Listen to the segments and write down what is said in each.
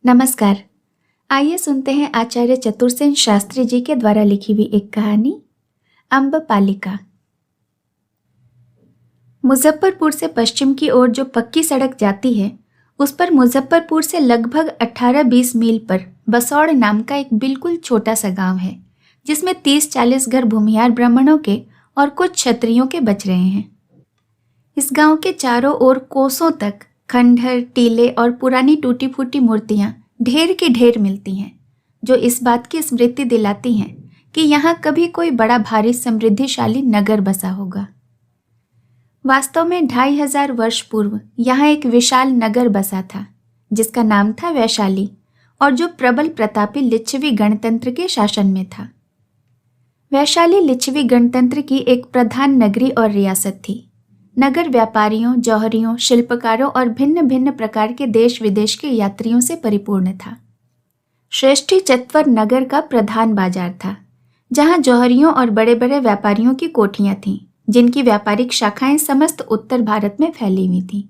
नमस्कार। आइए सुनते हैं आचार्य चतुरसेन शास्त्री जी के द्वारा लिखी हुई एक कहानी, अम्बपालिका। मुजफ्फरपुर से पश्चिम की ओर जो पक्की सड़क जाती है, उस पर मुजफ्फरपुर से लगभग 18-20 मील पर बसौड़ नाम का एक बिल्कुल छोटा सा गांव है, जिसमें 30-40 घर भूमिहार ब्राह्मणों के और कुछ क्षत्रियों के बच रहे हैं। इस गांव के चारों ओर कोसों तक खंडहर, टीले और पुरानी टूटी फूटी मूर्तियां ढेर की ढेर मिलती हैं, जो इस बात की स्मृति दिलाती हैं कि यहाँ कभी कोई बड़ा भारी समृद्धिशाली नगर बसा होगा। वास्तव में 2500 वर्ष पूर्व यहाँ एक विशाल नगर बसा था, जिसका नाम था वैशाली, और जो प्रबल प्रतापी लिच्छवी गणतंत्र के शासन में था। वैशाली लिच्छवी गणतंत्र की एक प्रधान नगरी और रियासत थी। नगर व्यापारियों, जौहरियों, शिल्पकारों और भिन्न भिन्न प्रकार के देश विदेश के यात्रियों से परिपूर्ण था। श्रेष्ठी चत्वर नगर का प्रधान बाजार था, जहां जौहरियों और बड़े बड़े व्यापारियों की कोठियां थीं, जिनकी व्यापारिक शाखाएं समस्त उत्तर भारत में फैली हुई थीं।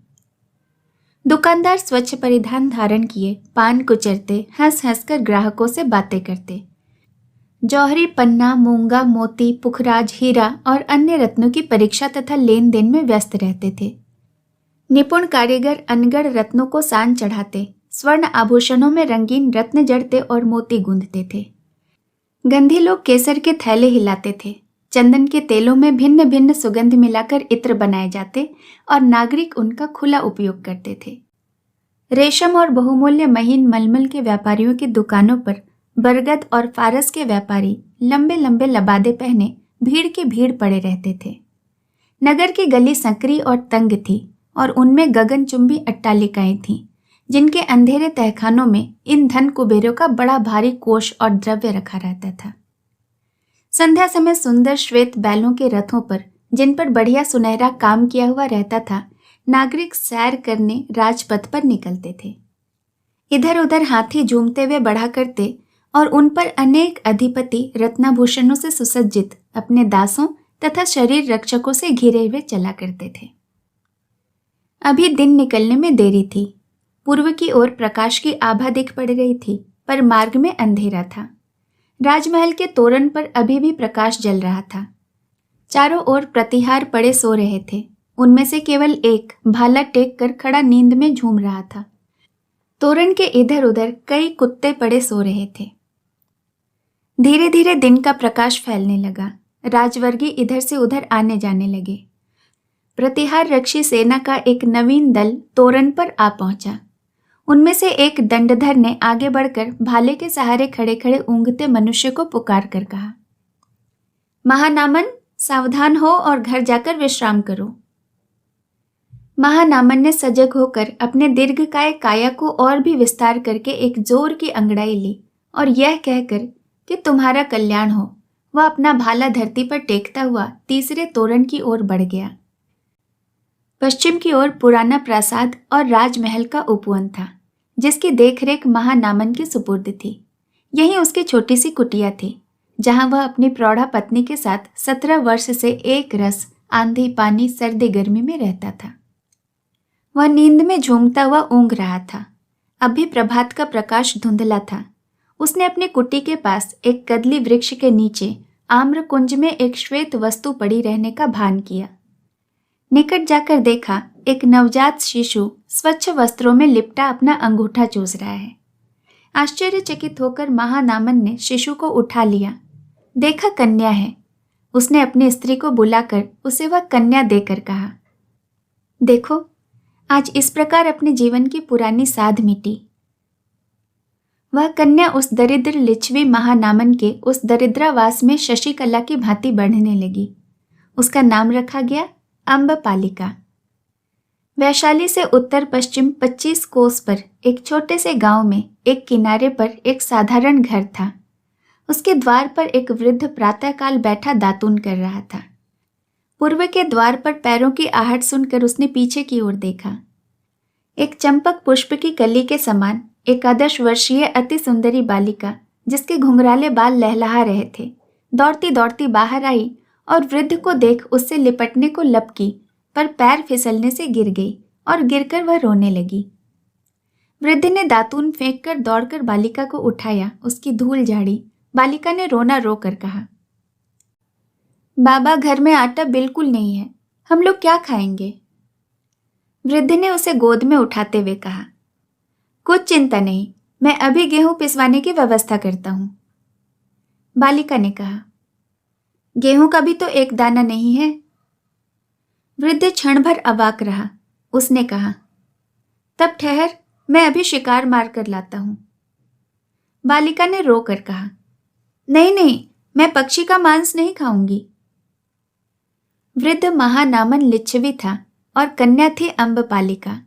दुकानदार स्वच्छ परिधान धारण किए पान कुचरते, हंस हंसकर ग्राहकों से बातें करते। जौहरी पन्ना, मूंगा, मोती, पुखराज, हीरा और अन्य रत्नों की परीक्षा तथा लेन देन में व्यस्त रहते थे। निपुण कारीगर अनगढ़ रत्नों को सान चढ़ाते, स्वर्ण आभूषणों में रंगीन रत्न जड़ते और मोती गूंथते थे। गंधी लोग केसर के थैले हिलाते थे। चंदन के तेलों में भिन्न भिन्न सुगंध मिलाकर इत्र बनाए जाते और नागरिक उनका खुला उपयोग करते थे। रेशम और बहुमूल्य महीन मलमल के व्यापारियों की दुकानों पर बरगद और फारस के व्यापारी लंबे लंबे लबादे पहने भीड़ के भीड़ पड़े रहते थे। नगर की गली संकरी और तंग थी और उनमें गगनचुंबी अट्टालिकाएं थीं, जिनके अंधेरे तहखानों में इन धन कुबेरों का बड़ा भारी कोष और द्रव्य रखा रहता था। संध्या समय सुंदर श्वेत बैलों के रथों पर, जिन पर बढ़िया सुनहरा काम किया हुआ रहता था, नागरिक सैर करने राजपथ पर निकलते थे। इधर उधर हाथी झूमते हुए बढ़ा करते और उन पर अनेक अधिपति रत्नाभूषणों से सुसज्जित अपने दासों तथा शरीर रक्षकों से घिरे हुए चला करते थे। अभी दिन निकलने में देरी थी। पूर्व की ओर प्रकाश की आभा दिख पड़ रही थी, पर मार्ग में अंधेरा था। राजमहल के तोरण पर अभी भी प्रकाश जल रहा था। चारों ओर प्रतिहार पड़े सो रहे थे। उनमें से केवल एक भाला टेक कर खड़ा नींद में झूम रहा था। तोरण के इधर उधर कई कुत्ते पड़े सो रहे थे। धीरे धीरे दिन का प्रकाश फैलने लगा। राजवर्गी इधर से उधर आने जाने लगे। प्रतिहार रक्षी सेना का एक नवीन दल तोरण पर आ पहुंचा। उनमें से एक दंडधर ने आगे बढ़कर भाले के सहारे खड़े खड़े ऊँघते मनुष्य को पुकार कर कहा, महानामन, सावधान हो और घर जाकर विश्राम करो। महानामन ने सजग होकर अपने दीर्घकाय काया को और भी विस्तार करके एक जोर की अंगड़ाई ली और यह कहकर कि तुम्हारा कल्याण हो, वह अपना भाला धरती पर टेकता हुआ तीसरे तोरण की ओर बढ़ गया। पश्चिम की ओर पुराना प्रासाद और राजमहल का उपवन था, जिसकी देखरेख महानामन की सुपुर्द थी। यहीं उसकी छोटी सी कुटिया थी, जहां वह अपनी प्रौढ़ा पत्नी के साथ 17 वर्ष से एक रस आंधी पानी सर्दी गर्मी में रहता था। वह नींद में झूमता हुआ ऊँघ रहा था। अब भी प्रभात का प्रकाश धुंधला था। उसने अपने कुटी के पास एक कदली वृक्ष के नीचे आम्र कुंज में एक श्वेत वस्तु पड़ी रहने का भान किया। निकट जाकर देखा, एक नवजात शिशु स्वच्छ वस्त्रों में लिपटा अपना अंगूठा चूस रहा है। आश्चर्यचकित होकर महानामन ने शिशु को उठा लिया। देखा कन्या है। उसने अपनी स्त्री को बुलाकर उसे वह कन्या देकर कहा, देखो, आज इस प्रकार अपने जीवन की पुरानी साध मिटी। वह कन्या उस दरिद्र लिच्छवी महानामन के उस दरिद्रावास में शशिकला की भांति बढ़ने लगी। उसका नाम रखा गया अम्बपालिका। वैशाली से उत्तर पश्चिम 25 कोस पर एक छोटे से गांव में एक किनारे पर एक साधारण घर था। उसके द्वार पर एक वृद्ध प्रातःकाल बैठा दातून कर रहा था। पूर्व के द्वार पर पैरों की आहट सुनकर उसने पीछे की ओर देखा। एक चंपक पुष्प की कली के समान एक 10 वर्षीय अति सुंदरी बालिका, जिसके घुंघराले बाल लहलहा रहे थे, दौड़ती दौड़ती बाहर आई और वृद्ध को देख उससे लिपटने को लपकी, पर पैर फिसलने से गिर गई और गिरकर वह रोने लगी। वृद्ध ने दातून फेंककर दौड़कर बालिका को उठाया, उसकी धूल झाड़ी। बालिका ने रोना रोकर कहा, बाबा, घर में आटा बिल्कुल नहीं है, हम लोग क्या खाएंगे? वृद्ध ने उसे गोद में उठाते हुए कहा, कुछ चिंता नहीं, मैं अभी गेहूं पिसवाने की व्यवस्था करता हूं। बालिका ने कहा, गेहूं का भी तो एक दाना नहीं है। वृद्ध क्षण भर अवाक रहा। उसने कहा, तब ठहर, मैं अभी शिकार मार कर लाता हूं। बालिका ने रोकर कहा, नहीं नहीं, मैं पक्षी का मांस नहीं खाऊंगी। वृद्ध महानामन लिच्छवी था और कन्या थी अम्बपालिका।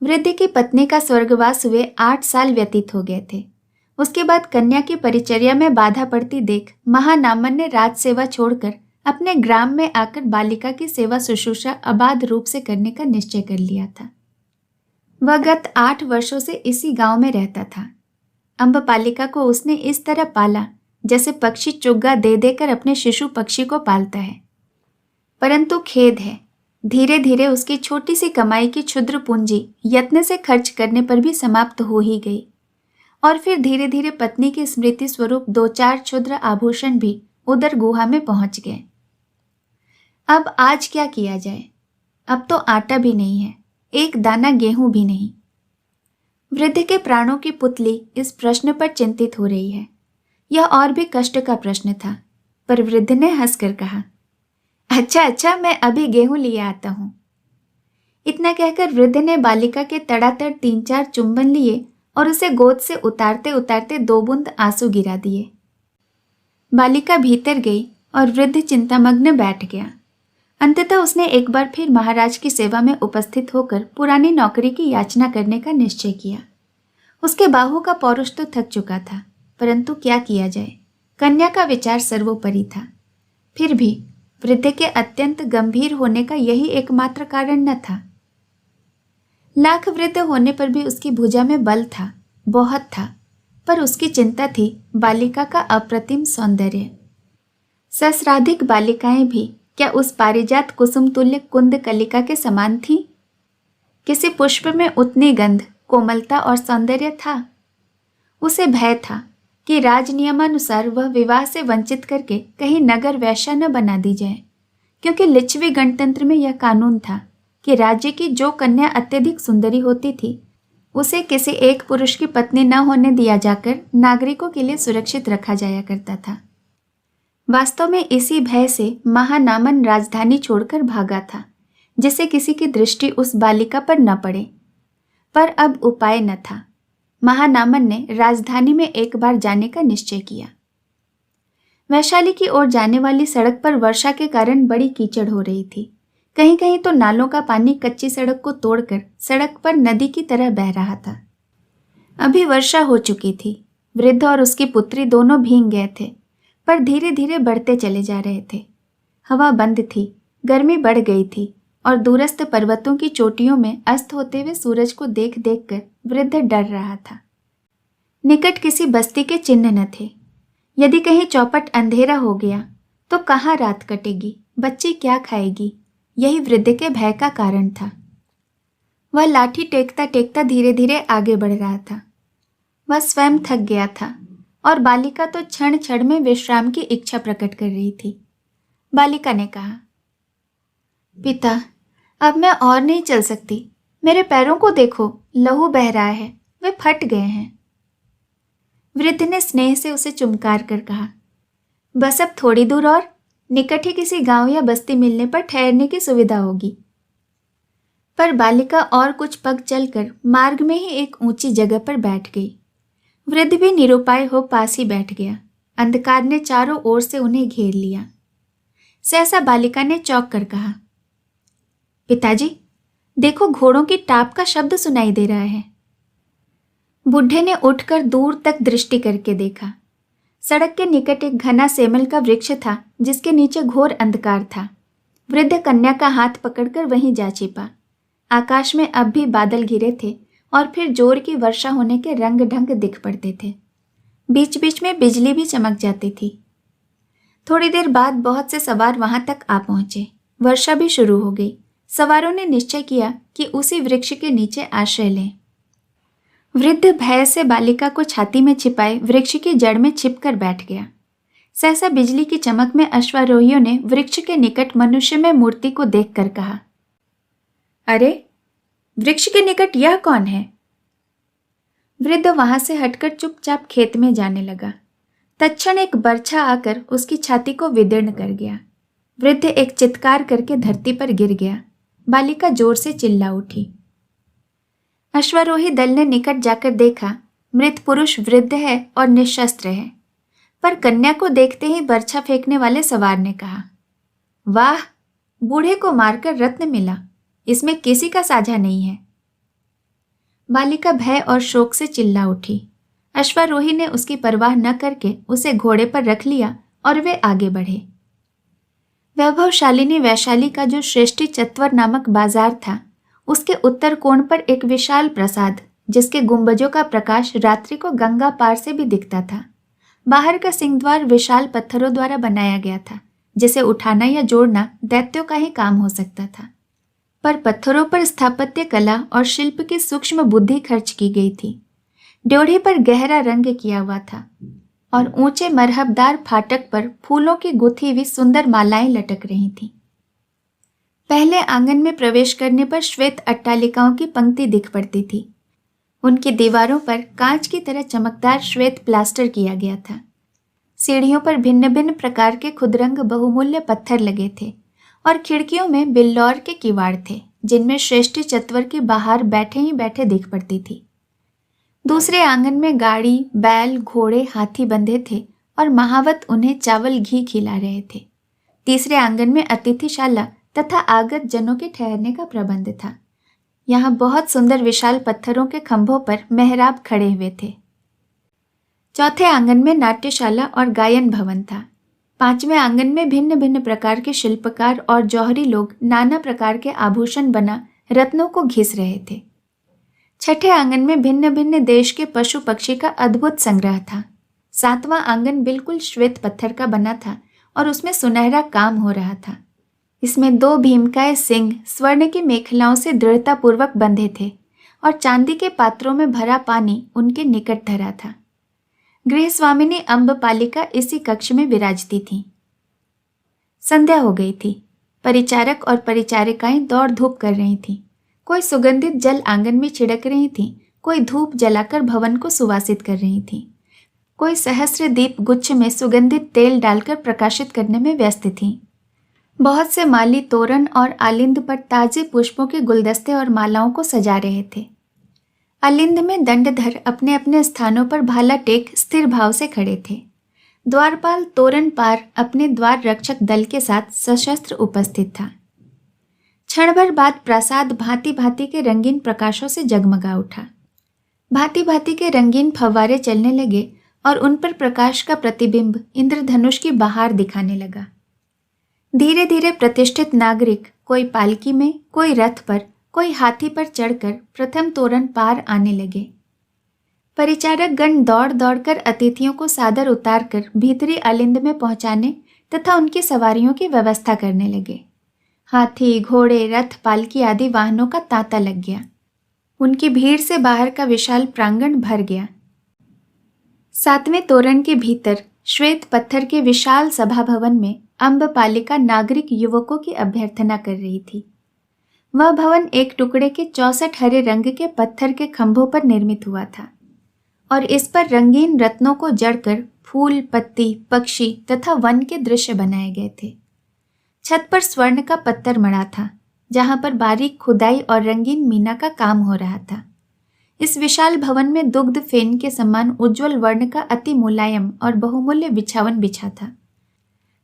वृद्ध की पत्नी का स्वर्गवास हुए 8 साल व्यतीत हो गए थे। उसके बाद कन्या की परिचर्या में बाधा पड़ती देख महानामन ने राज सेवा छोड़कर अपने ग्राम में आकर बालिका की सेवा शुश्रूषा अबाध रूप से करने का निश्चय कर लिया था। वह गत 8 वर्षों से इसी गांव में रहता था। अम्बपालिका को उसने इस तरह पाला जैसे पक्षी चुग्गा दे देकर अपने शिशु पक्षी को पालता है। परंतु खेद है, धीरे धीरे उसकी छोटी सी कमाई की क्षुद्र पूंजी यत्न से खर्च करने पर भी समाप्त हो ही गई, और फिर धीरे धीरे पत्नी की स्मृति स्वरूप 2-4 क्षुद्र आभूषण भी उधर गुहा में पहुंच गए। अब आज क्या किया जाए? अब तो आटा भी नहीं है, एक दाना गेहूं भी नहीं। वृद्ध के प्राणों की पुतली इस प्रश्न पर चिंतित हो रही है। यह और भी कष्ट का प्रश्न था, पर वृद्ध ने हंसकर कहा, अच्छा अच्छा, मैं अभी गेहूं लिए आता हूं। इतना कहकर वृद्ध ने बालिका के तड़ातड़ 3-4 चुंबन लिए और उसे गोद से उतारते उतारते 2 बूंद आंसू गिरा दिए। बालिका भीतर गई और वृद्ध चिंतामग्न बैठ गया। अंततः उसने एक बार फिर महाराज की सेवा में उपस्थित होकर पुरानी नौकरी की याचना करने का निश्चय किया। उसके बाहु का पौरुष तो थक चुका था, परंतु क्या किया जाए, कन्या का विचार सर्वोपरि था। फिर भी वृद्ध के अत्यंत गंभीर होने का यही एकमात्र कारण न था। लाख वृद्ध होने पर भी उसकी भुजा में बल था, बहुत था, पर उसकी चिंता थी बालिका का अप्रतिम सौंदर्य। सहस्राधिक बालिकाएं भी क्या उस पारिजात कुसुम तुल्य कुंद कलिका के समान थीं? किसी पुष्प में उतनी गंध, कोमलता और सौंदर्य था? उसे भय था कि राज नियमानुसार वह विवाह से वंचित करके कहीं नगर वैश्या न बना दी जाए, क्योंकि लिच्छवी गणतंत्र में यह कानून था कि राज्य की जो कन्या अत्यधिक सुंदरी होती थी उसे किसी एक पुरुष की पत्नी न होने दिया जाकर नागरिकों के लिए सुरक्षित रखा जाया करता था। वास्तव में इसी भय से महानामन राजधानी छोड़कर भागा था, जिससे किसी की दृष्टि उस बालिका पर न पड़े। पर अब उपाय न था। महानामन ने राजधानी में एक बार जाने का निश्चय किया। वैशाली की ओर जाने वाली सड़क पर वर्षा के कारण बड़ी कीचड़ हो रही थी। कहीं कहीं तो नालों का पानी कच्ची सड़क को तोड़कर सड़क पर नदी की तरह बह रहा था। अभी वर्षा हो चुकी थी। वृद्ध और उसकी पुत्री दोनों भीग गए थे, पर धीरे धीरे बढ़ते चले जा रहे थे। हवा बंद थी, गर्मी बढ़ गई थी और दूरस्थ पर्वतों की चोटियों में अस्त होते हुए सूरज को देख देख कर वृद्ध डर रहा था। निकट किसी बस्ती के चिन्ह न थे। यदि कहीं चौपट अंधेरा हो गया तो कहाँ रात कटेगी, बच्ची क्या खाएगी? यही वृद्ध के भय का कारण था। वह लाठी टेकता टेकता धीरे धीरे आगे बढ़ रहा था। वह स्वयं थक गया था और बालिका तो क्षण क्षण में विश्राम की इच्छा प्रकट कर रही थी। बालिका ने कहा, पिता, अब मैं और नहीं चल सकती। मेरे पैरों को देखो, लहू बह रहा है, वे फट गए हैं। वृद्ध ने स्नेह से उसे चुमकार कर कहा, बस अब थोड़ी दूर और, निकट ही किसी गांव या बस्ती मिलने पर ठहरने की सुविधा होगी। पर बालिका और कुछ पग चलकर मार्ग में ही एक ऊंची जगह पर बैठ गई। वृद्ध भी निरुपाय हो पास ही बैठ गया। अंधकार ने चारों ओर से उन्हें घेर लिया। सहसा बालिका ने चौंक कर कहा, पिताजी, देखो, घोड़ों की टाप का शब्द सुनाई दे रहा है। बुढ़े ने उठकर दूर तक दृष्टि करके देखा। सड़क के निकट एक घना सेमल का वृक्ष था, जिसके नीचे घोर अंधकार था। वृद्ध कन्या का हाथ पकड़कर वहीं जा छिपा। आकाश में अब भी बादल घिरे थे और फिर जोर की वर्षा होने के रंग ढंग दिख पड़ते थे। बीच बीच में बिजली भी चमक जाती थी। थोड़ी देर बाद बहुत से सवार वहां तक आ पहुंचे। वर्षा भी शुरू हो गई। सवारों ने निश्चय किया कि उसी वृक्ष के नीचे आश्रय लें। वृद्ध भय से बालिका को छाती में छिपाए वृक्ष की जड़ में छिपकर बैठ गया। सहसा बिजली की चमक में अश्वारोहियों ने वृक्ष के निकट मनुष्य में मूर्ति को देखकर कहा, अरे, वृक्ष के निकट यह कौन है? वृद्ध वहां से हटकर चुपचाप खेत में जाने लगा। तत्क्षण एक बर्छा आकर उसकी छाती को विदीर्ण कर गया। वृद्ध एक चित्कार करके धरती पर गिर गया। बालिका जोर से चिल्ला उठी। अश्वारोही दल ने निकट जाकर देखा, मृत पुरुष वृद्ध है और निशस्त्र है। पर कन्या को देखते ही बर्छा फेंकने वाले सवार ने कहा, वाह, बूढ़े को मारकर रत्न मिला, इसमें किसी का साझा नहीं है। बालिका भय और शोक से चिल्ला उठी। अश्वारोही ने उसकी परवाह न करके उसे घोड़े पर रख लिया और वे आगे बढ़े। वैभवशालिनी वैशाली का जो श्रेष्ठी चत्वर नामक बाजार था, उसके उत्तर कोण पर एक विशाल प्रासाद, जिसके गुंबजों का प्रकाश रात्रि को गंगा पार से भी दिखता था। बाहर का सिंहद्वार विशाल पत्थरों द्वारा बनाया गया था, जिसे उठाना या जोड़ना दैत्यों का ही काम हो सकता था। पर पत्थरों पर स्थापत्य कला और शिल्प की सूक्ष्म बुद्धि खर्च की गई थी। ड्योढ़ी पर गहरा रंग किया हुआ था और ऊंचे मरहबदार फाटक पर फूलों की गुथी हुई सुंदर मालाएं लटक रही थीं। पहले आंगन में प्रवेश करने पर श्वेत अट्टालिकाओं की पंक्ति दिख पड़ती थी। उनकी दीवारों पर कांच की तरह चमकदार श्वेत प्लास्टर किया गया था। सीढ़ियों पर भिन्न भिन्न प्रकार के खुदरंग बहुमूल्य पत्थर लगे थे और खिड़कियों में बिल्लौर के किवाड़ थे, जिनमें श्रेष्ठी चत्वर की बाहर बैठे ही बैठे दिख पड़ती थी। दूसरे आंगन में गाड़ी, बैल, घोड़े, हाथी बंधे थे और महावत उन्हें चावल घी खिला रहे थे। तीसरे आंगन में अतिथिशाला तथा आगत जनों के ठहरने का प्रबंध था। यहाँ बहुत सुंदर विशाल पत्थरों के खंभों पर मेहराब खड़े हुए थे। चौथे आंगन में नाट्यशाला और गायन भवन था। पांचवें आंगन में भिन्न भिन्न प्रकार के शिल्पकार और जौहरी लोग नाना प्रकार के आभूषण बना रत्नों को घिस रहे थे। छठे आंगन में भिन्न भिन्न देश के पशु पक्षी का अद्भुत संग्रह था। सातवां आंगन बिल्कुल श्वेत पत्थर का बना था और उसमें सुनहरा काम हो रहा था। इसमें 2 भीमकाय सिंह स्वर्ण की मेखलाओं से दृढ़तापूर्वक बंधे थे और चांदी के पात्रों में भरा पानी उनके निकट धरा था। गृहस्वामिनी अम्बपालिका इसी कक्ष में विराजती थी। संध्या हो गई थी। परिचारक और परिचारिकाएं दौड़ धूप कर रही थीं। कोई सुगंधित जल आंगन में छिड़क रही थीं, कोई धूप जलाकर भवन को सुवासित कर रही थीं, कोई सहस्र दीप गुच्छ में सुगंधित तेल डालकर प्रकाशित करने में व्यस्त थीं। बहुत से माली तोरण और आलिंद पर ताजे पुष्पों के गुलदस्ते और मालाओं को सजा रहे थे। आलिंद में दंडधर अपने अपने स्थानों पर भाला टेक स्थिर भाव से खड़े थे। द्वारपाल तोरण पार अपने द्वार रक्षक दल के साथ सशस्त्र उपस्थित था। क्षण भर बाद प्रासाद भांति भांति के रंगीन प्रकाशों से जगमगा उठा। भांति भांति के रंगीन फव्वारे चलने लगे और उन पर प्रकाश का प्रतिबिंब इंद्रधनुष की बहार दिखाने लगा। धीरे धीरे प्रतिष्ठित नागरिक, कोई पालकी में, कोई रथ पर, कोई हाथी पर चढ़कर प्रथम तोरण पार आने लगे। परिचारक गण दौड़ दौड़कर अतिथियों को सादर उतारकर भीतरी आलिंद में पहुंचाने तथा उनकी सवारियों की व्यवस्था करने लगे। हाथी, घोड़े, रथ, पालकी आदि वाहनों का तांता लग गया। उनकी भीड़ से बाहर का विशाल प्रांगण भर गया। 7वें तोरण के भीतर श्वेत पत्थर के विशाल सभा भवन में अम्बपालिका नागरिक युवकों की अभ्यर्थना कर रही थी। वह भवन एक टुकड़े के 64 हरे रंग के पत्थर के खंभों पर निर्मित हुआ था और इस पर रंगीन रत्नों को जड़कर फूल, पत्ती, पक्षी तथा वन के दृश्य बनाए गए थे। छत पर स्वर्ण का पत्थर मढ़ा था, जहां पर बारीक खुदाई और रंगीन मीना का काम हो रहा था। इस विशाल भवन में दुग्ध फेन के समान उज्जवल वर्ण का अति मुलायम और बहुमूल्य बिछावन बिछा था।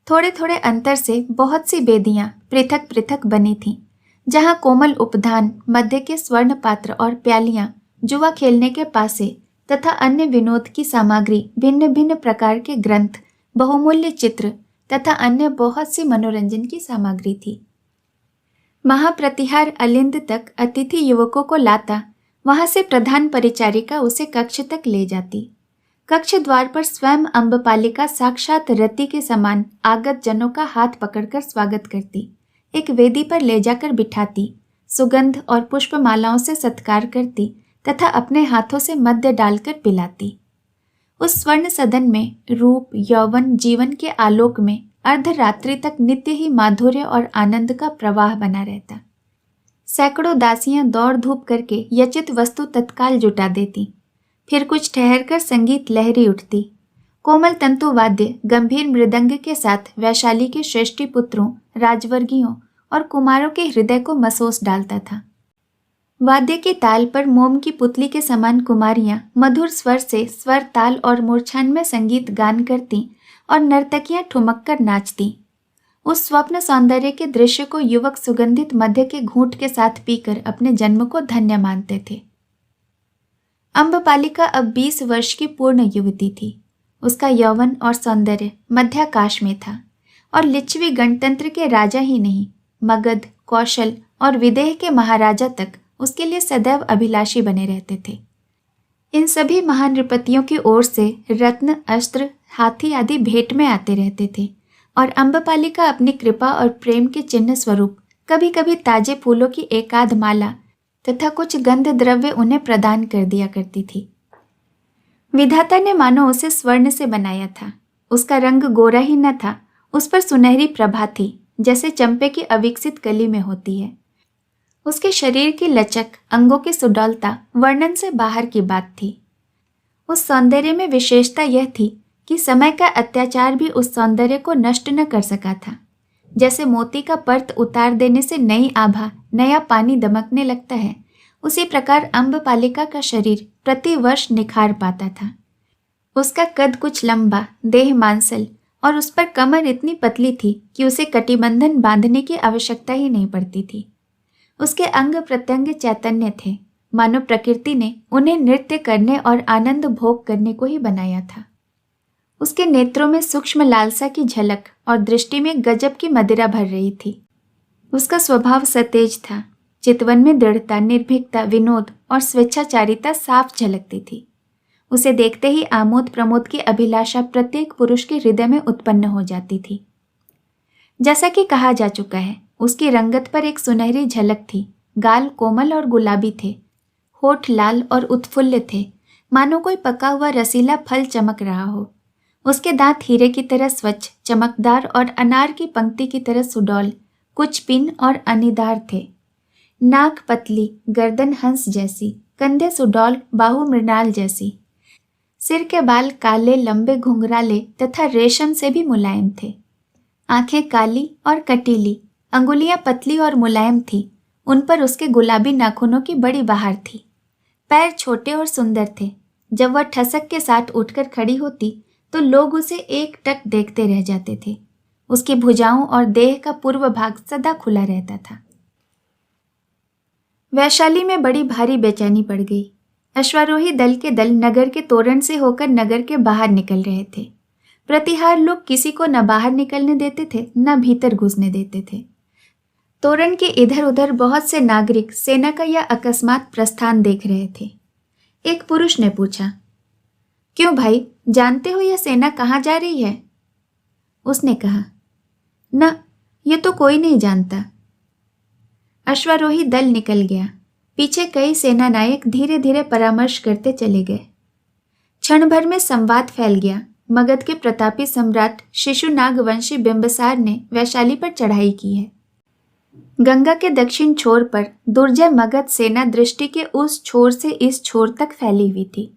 थोड़े थोड़े अंतर से बहुत सी बेदियां पृथक पृथक बनी थीं, जहां कोमल उपधान, मध्य के स्वर्ण पात्र और प्यालियां, जुआ खेलने के पासे तथा अन्य विनोद की सामग्री, भिन्न भिन्न प्रकार के ग्रंथ, बहुमूल्य चित्र तथा अन्य बहुत सी मनोरंजन की सामग्री थी। महाप्रतिहार अलिंद तक अतिथि युवकों को लाता, वहां से प्रधान परिचारिका उसे कक्ष तक ले जाती। कक्ष द्वार पर स्वयं अम्बपालिका साक्षात रति के समान आगत जनों का हाथ पकड़कर स्वागत करती, एक वेदी पर ले जाकर बिठाती, सुगंध और पुष्पमालाओं से सत्कार करती तथा अपने हाथों से मद्य डालकर पिलाती। उस स्वर्ण सदन में रूप, यौवन, जीवन के आलोक में अर्धरात्रि तक नित्य ही माधुर्य और आनंद का प्रवाह बना रहता। सैकड़ों दासियां दौड़ धूप करके यचित वस्तु तत्काल जुटा देती। फिर कुछ ठहरकर संगीत लहरी उठती। कोमल तंतु वाद्य गंभीर मृदंग के साथ वैशाली के श्रेष्ठी पुत्रों, राजवर्गियों और कुमारों के हृदय को मसोस डालता था। वाद्य के ताल पर मोम की पुतली के समान कुमारियां मधुर स्वर से स्वर, ताल और मूर्छान में संगीत गान करती और नर्तकियां ठुमक कर नाचती। उस स्वप्न सौंदर्य के दृश्य को युवक सुगंधित मध्य के घूंट के साथ पीकर अपने जन्म को धन्य मानते थे। अम्बपालिका अब 20 वर्ष की पूर्ण युवती थी। उसका यौवन और सौंदर्य मध्याकाश में था और लिच्छवी गणतंत्र के राजा ही नहीं, मगध, कौशल और विदेह के महाराजा तक उसके लिए सदैव अभिलाषी बने रहते थे। इन सभी महान नृपतियों की ओर से रत्न, अस्त्र, हाथी आदि भेंट में आते रहते थे और अम्बपालिका अपनी कृपा और प्रेम के चिन्ह स्वरूप कभी कभी ताजे फूलों की एकाध माला तथा कुछ गंध द्रव्य उन्हें प्रदान कर दिया करती थी। विधाता ने मानो उसे स्वर्ण से बनाया था। उसका रंग गोरा ही न था, उस पर सुनहरी प्रभा थी, जैसे चंपे की अविकसित कली में होती है। उसके शरीर की लचक, अंगों की सुडौलता वर्णन से बाहर की बात थी। उस सौंदर्य में विशेषता यह थी कि समय का अत्याचार भी उस सौंदर्य को नष्ट न कर सका था। जैसे मोती का पर्त उतार देने से नई आभा, नया पानी दमकने लगता है, उसी प्रकार अम्बपालिका का शरीर प्रति वर्ष निखार पाता था। उसका कद कुछ लंबा, देह मांसल और उस पर कमर इतनी पतली थी कि उसे कटिबंधन बांधने की आवश्यकता ही नहीं पड़ती थी। उसके अंग प्रत्यंग चैतन्य थे, मानो प्रकृति ने उन्हें नृत्य करने और आनंद भोग करने को ही बनाया था। उसके नेत्रों में सूक्ष्म लालसा की झलक और दृष्टि में गजब की मदिरा भर रही थी। उसका स्वभाव सतेज था। चितवन में दृढ़ता, निर्भीकता, विनोद और स्वेच्छाचारिता साफ झलकती थी। उसे देखते ही आमोद प्रमोद की अभिलाषा प्रत्येक पुरुष के हृदय में उत्पन्न हो जाती थी। जैसा कि कहा जा चुका है, उसकी रंगत पर एक सुनहरी झलक थी। गाल कोमल और गुलाबी थे, होठ लाल और उत्फुल्ल थे, मानो कोई पका हुआ रसीला फल चमक रहा हो। उसके दांत हीरे की तरह स्वच्छ, चमकदार और अनार की पंक्ति की तरह सुडौल, कुछ पिन और अनिदार थे। नाक पतली, गर्दन हंस जैसी, कंधे सुडौल, बाहु मृणाल जैसी। सिर के बाल काले, लंबे, घुंघराले तथा रेशम से भी मुलायम थे। आंखें काली और कटीली, अंगुलियां पतली और मुलायम थी। उन पर उसके गुलाबी नाखूनों की बड़ी बहार थी। पैर छोटे और सुंदर थे। जब वह ठसक के साथ उठकर खड़ी होती तो लोग उसे एक टक देखते रह जाते थे। उसकी भुजाओं और देह का पूर्व भाग सदा खुला रहता था। वैशाली में बड़ी भारी बेचैनी पड़ गई। अश्वारोही दल के दल नगर के तोरण से होकर नगर के बाहर निकल रहे थे। प्रतिहार लोग किसी को न बाहर निकलने देते थे, न भीतर घुसने देते थे। तोरण के इधर उधर बहुत से नागरिक सेना का यह अकस्मात प्रस्थान देख रहे थे। एक पुरुष ने पूछा, क्यों भाई, जानते हो यह सेना कहाँ जा रही है? उसने कहा, न, ये तो कोई नहीं जानता। अश्वारोही दल निकल गया। पीछे कई सेना नायक धीरे धीरे परामर्श करते चले गए। क्षण भर में संवाद फैल गया। मगध के प्रतापी सम्राट शिशुनाग वंशी बिंबसार ने वैशाली पर चढ़ाई की है। गंगा के दक्षिण छोर पर दुर्जय मगध सेना दृष्टि के उस छोर से इस छोर तक फैली हुई थी।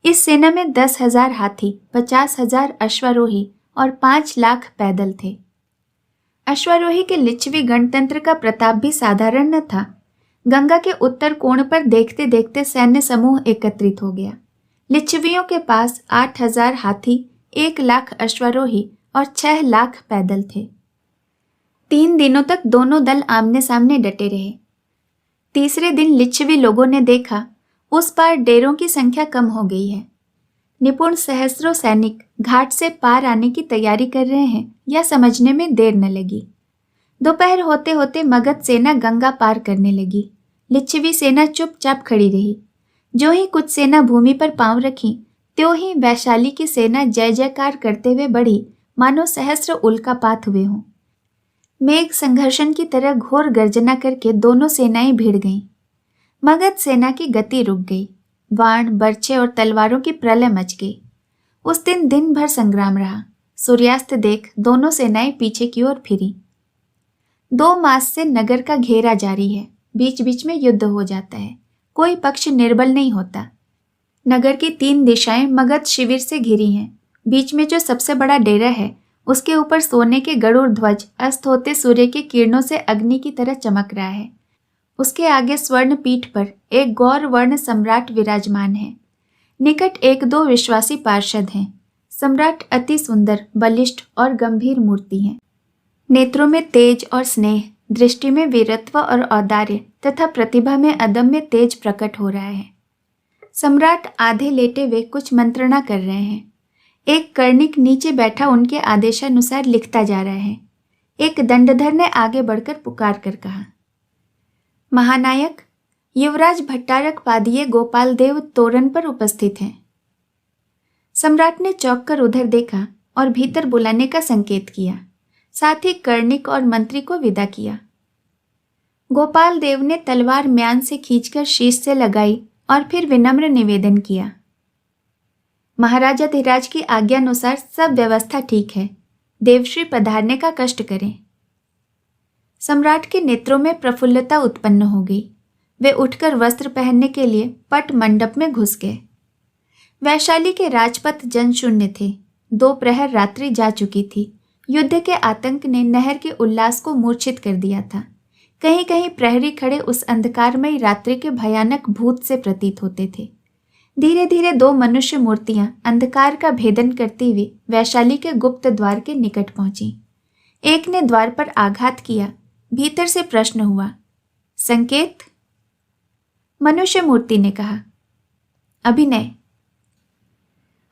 इस सेना में 10,000 हाथी, 50,000 अश्वारोही और 5 लाख पैदल थे। अश्वारोही के लिच्छवी गणतंत्र का प्रताप भी साधारण न था। गंगा के उत्तर कोण पर देखते देखते सैन्य समूह एकत्रित हो गया। लिच्छवियों के पास 8,000 हाथी, 1 लाख अश्वारोही और 6 लाख पैदल थे। 3 दिनों तक दोनों दल आमने सामने डटे रहे। तीसरे दिन लिच्छवी लोगों ने देखा उस पार डेरों की संख्या कम हो गई है। निपुण सहस्रों सैनिक घाट से पार आने की तैयारी कर रहे हैं, यह समझने में देर न लगी। दोपहर होते होते मगध सेना गंगा पार करने लगी। लिच्छवी सेना चुपचाप खड़ी रही। जो ही कुछ सेना भूमि पर पांव रखी, त्यों ही वैशाली की सेना जय जयकार करते हुए बढ़ी, मानो सहस्र उल्कापात हुए हों। मेघ संघर्षण की तरह घोर गर्जना करके दोनों सेनाएं भिड़ गईं। मगध सेना की गति रुक गई। बाण, बर्छे और तलवारों की प्रलय मच गई। उस दिन दिन भर संग्राम रहा। सूर्यास्त देख दोनों सेनाएं पीछे की ओर फिरी। 2 मास से नगर का घेरा जारी है। बीच बीच में युद्ध हो जाता है। कोई पक्ष निर्बल नहीं होता। नगर की 3 दिशाएं मगध शिविर से घिरी हैं। बीच में जो सबसे बड़ा डेरा है, उसके ऊपर सोने के गरुड़ ध्वज अस्त होते सूर्य की किरणों से अग्नि की तरह चमक रहा है। उसके आगे स्वर्ण पीठ पर एक गौर वर्ण सम्राट विराजमान है। निकट 1-2 विश्वासी पार्षद हैं। सम्राट अति सुंदर, बलिष्ठ और गंभीर मूर्ति है। नेत्रों में तेज और स्नेह, दृष्टि में वीरत्व और औदार्य तथा प्रतिभा में अदम्य तेज प्रकट हो रहा है। सम्राट आधे लेटे हुए कुछ मंत्रणा कर रहे हैं। एक कर्णिक नीचे बैठा उनके आदेशानुसार लिखता जा रहा है। एक दंडधर ने आगे बढ़कर पुकार कर कहा, महानायक, युवराज भट्टारक पादिये गोपाल देव तोरण पर उपस्थित हैं। सम्राट ने चौंक कर उधर देखा और भीतर बुलाने का संकेत किया। साथ ही कर्णिक और मंत्री को विदा किया। गोपाल देव ने तलवार म्यान से खींचकर शीश से लगाई और फिर विनम्र निवेदन किया, महाराजा धीराज की आज्ञानुसार सब व्यवस्था ठीक है। देवश्री पधारने का कष्ट करें। सम्राट के नेत्रों में प्रफुल्लता उत्पन्न हो गई। वे उठकर वस्त्र पहनने के लिए पट मंडप में घुस गए। वैशाली के राजपथ जनशून्य थे। 2 प्रहर रात्रि जा चुकी थी। युद्ध के आतंक ने नहर के उल्लास को मूर्छित कर दिया था। कहीं कहीं प्रहरी खड़े उस अंधकारमयी रात्रि के भयानक भूत से प्रतीत होते थे। धीरे धीरे 2 मनुष्य मूर्तियां अंधकार का भेदन करती हुई वैशाली के गुप्त द्वार के निकट पहुंची। एक ने द्वार पर आघात किया। भीतर से प्रश्न हुआ, संकेत? मनुष्य मूर्ति ने कहा, अभिनय।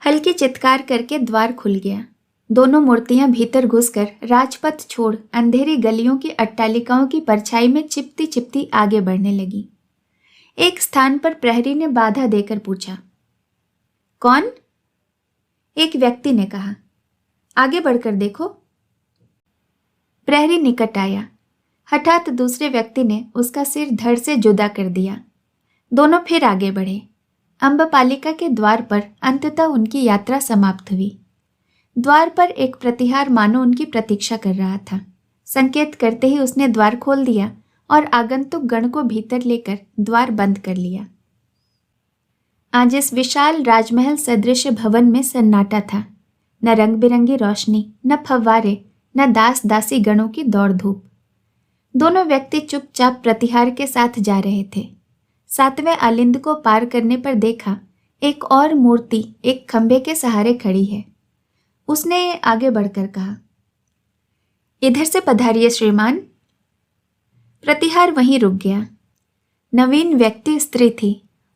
हल्की चित्कार करके द्वार खुल गया। दोनों मूर्तियां भीतर घुसकर राजपथ छोड़ अंधेरी गलियों की अट्टालिकाओं की परछाई में चिपती चिपती आगे बढ़ने लगी। एक स्थान पर प्रहरी ने बाधा देकर पूछा, कौन? एक व्यक्ति ने कहा, आगे बढ़कर देखो। प्रहरी निकट आया। हठात दूसरे व्यक्ति ने उसका सिर धड़ से जुदा कर दिया। दोनों फिर आगे बढ़े। अम्बपालिका के द्वार पर अंततः उनकी यात्रा समाप्त हुई। द्वार पर एक प्रतिहार मानो उनकी प्रतीक्षा कर रहा था। संकेत करते ही उसने द्वार खोल दिया और आगंतुक गण को भीतर लेकर द्वार बंद कर लिया। आज इस विशाल राजमहल सदृश भवन में सन्नाटा था। न रंग बिरंगी रोशनी, न फव्वारे, न दास दासी गणों की दौड़ धूप। दोनों व्यक्ति चुपचाप प्रतिहार के साथ जा रहे थे। 7वें आलिंद को पार करने पर देखा एक और मूर्ति एक खंभे के सहारे खड़ी है। उसने आगे बढ़कर कहा, इधर से पधारिए श्रीमान। प्रतिहार वहीं रुक गया। नवीन व्यक्ति स्त्री थी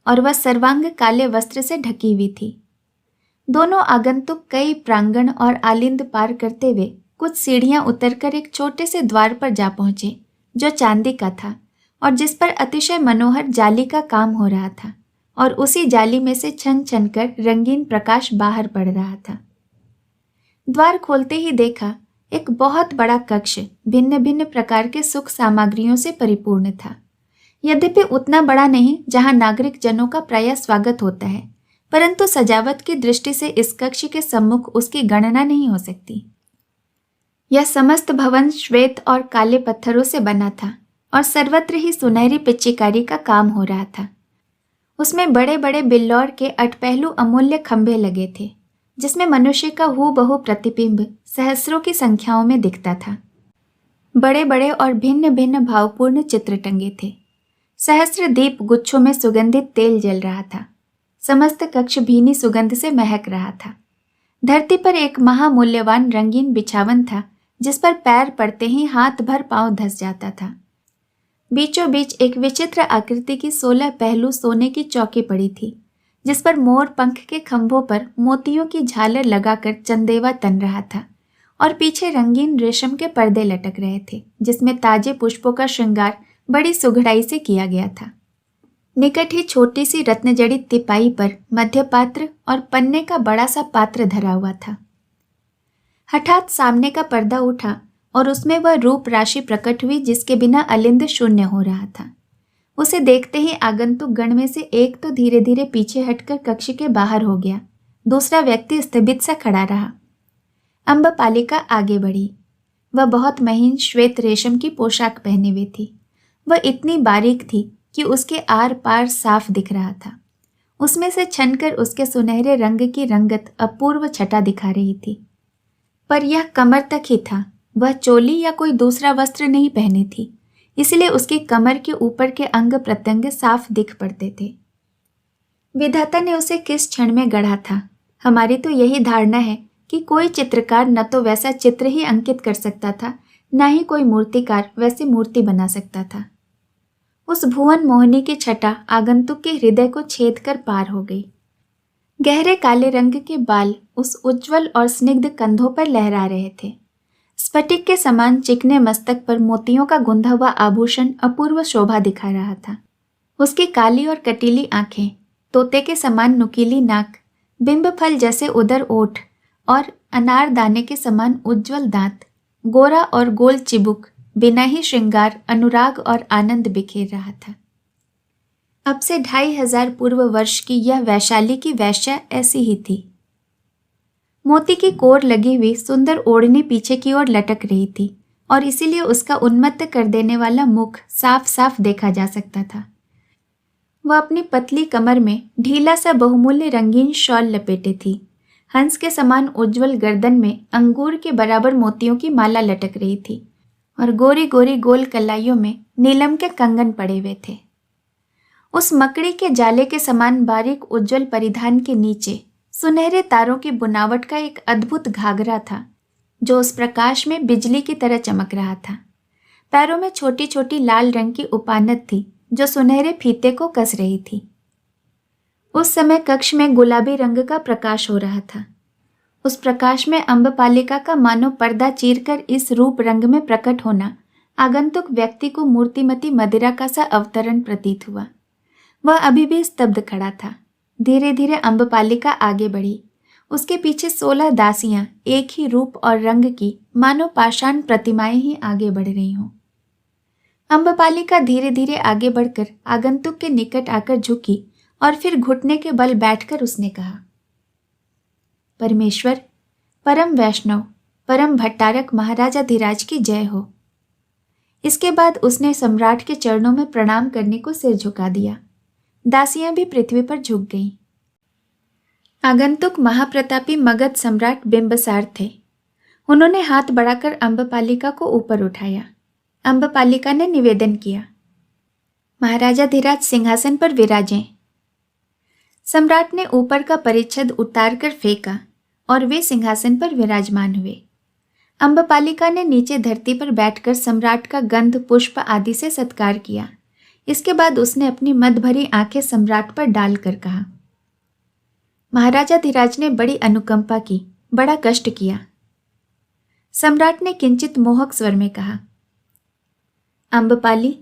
और वह सर्वांग काले वस्त्र से ढकी हुई थी। दोनों आगंतुक कई प्रांगण और आलिंद पार करते हुए कुछ सीढ़ियां उतरकर एक छोटे से द्वार पर जा पहुंचे, जो चांदी का था और जिस पर अतिशय मनोहर जाली का काम हो रहा था, और उसी जाली में से छन छन कर रंगीन प्रकाश बाहर पड़ रहा था। द्वार खोलते ही देखा एक बहुत बड़ा कक्ष भिन्न भिन्न प्रकार के सुख सामग्रियों से परिपूर्ण था। यद्यपि उतना बड़ा नहीं जहां नागरिक जनों का प्रायः स्वागत होता है, परंतु सजावट की दृष्टि से इस कक्ष के सम्मुख उसकी गणना नहीं हो सकती। यह समस्त भवन श्वेत और काले पत्थरों से बना था और सर्वत्र ही सुनहरी पिच्चीकारी का काम हो रहा था। उसमें बड़े बड़े बिल्लौर के अठपहलू अमूल्य खंभे लगे थे, जिसमें मनुष्य का हूबहू प्रतिबिंब सहस्रों की संख्याओं में दिखता था। बड़े बड़े और भिन्न भिन्न भावपूर्ण चित्र टंगे थे। सहस्र दीप गुच्छों में सुगंधित तेल जल रहा था। समस्त कक्ष भीनी सुगंध से महक रहा था। धरती पर एक महामूल्यवान रंगीन बिछावन था, जिस पर पैर पड़ते ही हाथ भर पांव धस जाता था। बीचों बीच एक विचित्र आकृति की 16 पहलू सोने की चौकी पड़ी थी, जिस पर मोर पंख के खंभों पर मोतियों की झालर लगाकर चंदेवा तन रहा था और पीछे रंगीन रेशम के पर्दे लटक रहे थे, जिसमें ताजे पुष्पों का श्रृंगार बड़ी सुघड़ाई से किया गया था। निकट ही छोटी सी रत्नजड़ित तिपाई पर मध्य पात्र और पन्ने का बड़ा सा पात्र धरा हुआ था। हठात सामने का पर्दा उठा और उसमें वह रूप राशि प्रकट हुई जिसके बिना अलिंद शून्य हो रहा था। उसे देखते ही आगंतुक गण में से एक तो धीरे धीरे पीछे हटकर कक्ष के बाहर हो गया, दूसरा व्यक्ति स्तंभित सा खड़ा रहा। अम्बपालिका आगे बढ़ी। वह बहुत महीन श्वेत रेशम की पोशाक पहने हुए थी। वह इतनी बारीक थी कि उसके आर पार साफ दिख रहा था। उसमें से छनकर उसके सुनहरे रंग की रंगत अपूर्व छटा दिखा रही थी। पर यह कमर तक ही था। वह चोली या कोई दूसरा वस्त्र नहीं पहनी थी, इसलिए उसकी कमर के ऊपर के अंग प्रत्यंग साफ दिख पड़ते थे। विधाता ने उसे किस क्षण में गढ़ा था? हमारी तो यही धारणा है कि कोई चित्रकार न तो वैसा चित्र ही अंकित कर सकता था, न ही कोई मूर्तिकार वैसी मूर्ति बना सकता था। उस भुवन मोहिनी की छटा आगंतुक के हृदय को छेद कर पार हो गई। गहरे काले रंग के बाल उस उज्जवल और स्निग्ध कंधों पर लहरा रहे थे। स्फटिक के समान चिकने मस्तक पर मोतियों का गुंधा हुआ आभूषण अपूर्व शोभा दिखा रहा था। उसकी काली और कटीली आंखें, तोते के समान नुकीली नाक, बिंब फल जैसे उदर ओठ और अनार दाने के समान उज्जवल दांत, गोरा और गोल चिबुक बिना ही श्रृंगार, अनुराग और आनंद बिखेर रहा था। अब से 2500 पूर्व वर्ष की यह वैशाली की वैश्या ऐसी ही थी। मोती की कोर लगी हुई सुंदर ओढ़नी पीछे की ओर लटक रही थी और इसीलिए उसका उन्मत्त कर देने वाला मुख साफ साफ देखा जा सकता था। वह अपनी पतली कमर में ढीला सा बहुमूल्य रंगीन शॉल लपेटे थी। हंस के समान उज्जवल गर्दन में अंगूर के बराबर मोतियों की माला लटक रही थी और गोरी गोरी गोल कलाइयों में नीलम के कंगन पड़े हुए थे। उस मकड़ी के जाले के समान बारीक उज्जवल परिधान के नीचे सुनहरे तारों की बुनावट का एक अद्भुत घाघरा था, जो उस प्रकाश में बिजली की तरह चमक रहा था। पैरों में छोटी छोटी लाल रंग की उपानत थी, जो सुनहरे फीते को कस रही थी। उस समय कक्ष में गुलाबी रंग का प्रकाश हो रहा था। उस प्रकाश में अम्बपालिका का मानो पर्दा चीरकर इस रूप रंग में प्रकट होना आगंतुक व्यक्ति को मूर्तिमती मदिरा का सा अवतरण प्रतीत हुआ। वह अभी भी स्तब्ध खड़ा था। धीरे धीरे अम्बपालिका आगे बढ़ी। उसके पीछे 16 दासियां एक ही रूप और रंग की मानो पाषाण प्रतिमाएं ही आगे बढ़ रही हों। अम्बपालिका धीरे धीरे आगे बढ़कर आगंतुक के निकट आकर झुकी और फिर घुटने के बल बैठकर उसने कहा, परमेश्वर, परम वैष्णव, परम भट्टारक महाराजाधिराज की जय हो। इसके बाद उसने सम्राट के चरणों में प्रणाम करने को सिर झुका दिया। दासियां भी पृथ्वी पर झुक गईं। आगंतुक महाप्रतापी मगध सम्राट बिंबसार थे। उन्होंने हाथ बढ़ाकर अम्बपालिका को ऊपर उठाया। अम्बपालिका ने निवेदन किया, महाराजाधिराज सिंहासन पर विराजें। सम्राट ने ऊपर का परिच्छद उतारकर फेंका और वे सिंहासन पर विराजमान हुए। अम्बपालिका ने नीचे धरती पर बैठकर सम्राट का गंध पुष्प आदि से सत्कार किया। इसके बाद उसने अपनी मद भरी आंखें सम्राट पर डालकर कहा, महाराजाधिराज ने बड़ी अनुकंपा की, बड़ा कष्ट किया। सम्राट ने किंचित मोहक स्वर में कहा, अम्बपाली,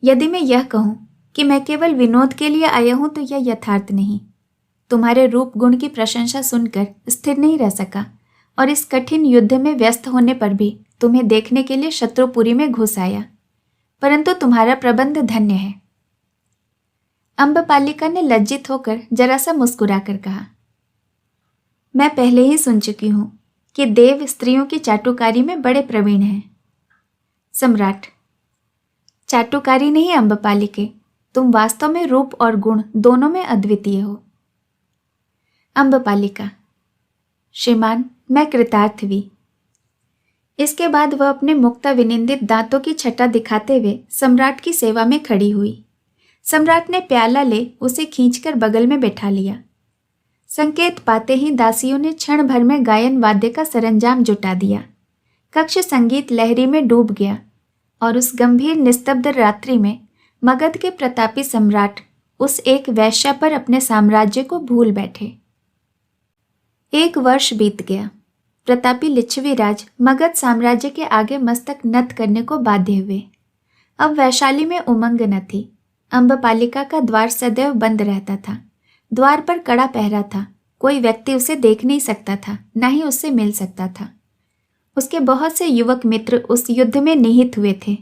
यदि मैं यह कहूं कि मैं केवल विनोद के लिए आया हूं तो यह यथार्थ नहीं। तुम्हारे रूप गुण की प्रशंसा सुनकर स्थिर नहीं रह सका और इस कठिन युद्ध में व्यस्त होने पर भी तुम्हें देखने के लिए शत्रुपुरी में घुस आया, परंतु तुम्हारा प्रबंध धन्य है। अम्बपालिका ने लज्जित होकर जरा सा मुस्कुराकर कहा, मैं पहले ही सुन चुकी हूं कि देव स्त्रियों की चाटुकारी में बड़े प्रवीण हैं। सम्राट, चाटुकारी नहीं अम्बपालिके, तुम वास्तव में रूप और गुण दोनों में अद्वितीय हो। अम्बपालिका, श्रीमान, मैं कृतार्थ हुई। इसके बाद वह अपने मुक्ता विनिंदित दांतों की छटा दिखाते हुए सम्राट की सेवा में खड़ी हुई। सम्राट ने प्याला ले उसे खींचकर बगल में बैठा लिया। संकेत पाते ही दासियों ने क्षण भर में गायन वाद्य का सरंजाम जुटा दिया। कक्ष संगीत लहरी में डूब गया और उस गंभीर निस्तब्ध रात्रि में मगध के प्रतापी सम्राट उस एक वैश्या पर अपने साम्राज्य को भूल बैठे। 1 वर्ष बीत गया। प्रतापी लिच्छवी राज मगध साम्राज्य के आगे मस्तक नत करने को बाध्य हुए। अब वैशाली में उमंग न थी। अम्बपालिका का द्वार सदैव बंद रहता था। द्वार पर कड़ा पहरा था। कोई व्यक्ति उसे देख नहीं सकता था, न ही उससे मिल सकता था। उसके बहुत से युवक मित्र उस युद्ध में निहित हुए थे,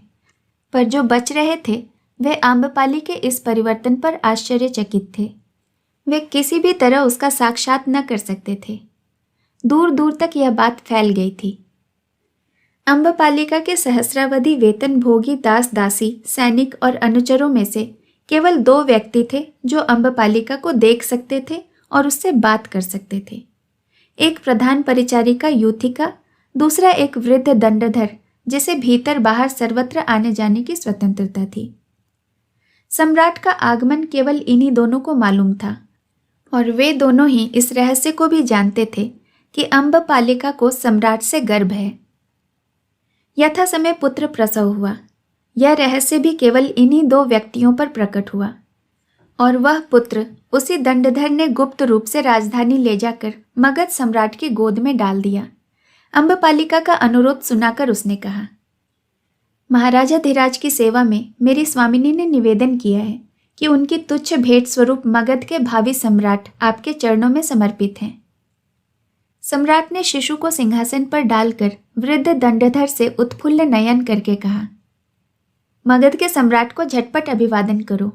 पर जो बच रहे थे वे आम्रपाली के इस परिवर्तन पर आश्चर्यचकित थे। वे किसी भी तरह उसका साक्षात न कर सकते थे। दूर दूर तक यह बात फैल गई थी। अम्बपालिका के सहस्रावधि वेतन भोगी दास दासी, सैनिक और अनुचरों में से केवल 2 व्यक्ति थे जो अम्बपालिका को देख सकते थे और उससे बात कर सकते थे। एक प्रधान परिचारिका यूथिका, दूसरा एक वृद्ध दंडधर जिसे भीतर बाहर सर्वत्र आने जाने की स्वतंत्रता थी। सम्राट का आगमन केवल इन्हीं दोनों को मालूम था और वे दोनों ही इस रहस्य को भी जानते थे कि अम्बपालिका को सम्राट से गर्व है। यथा समय पुत्र प्रसव हुआ। यह रहस्य भी केवल इन्हीं 2 व्यक्तियों पर प्रकट हुआ और वह पुत्र उसी दंडधर ने गुप्त रूप से राजधानी ले जाकर मगध सम्राट की गोद में डाल दिया। अम्बपालिका का अनुरोध सुनाकर उसने कहा, महाराजा धीराज की सेवा में मेरी स्वामिनी ने निवेदन किया है कि उनकी तुच्छ भेंट स्वरूप मगध के भावी सम्राट आपके चरणों में समर्पित हैं। सम्राट ने शिशु को सिंहासन पर डालकर वृद्ध दंडधर से उत्फुल्ल नयन करके कहा, मगध के सम्राट को झटपट अभिवादन करो।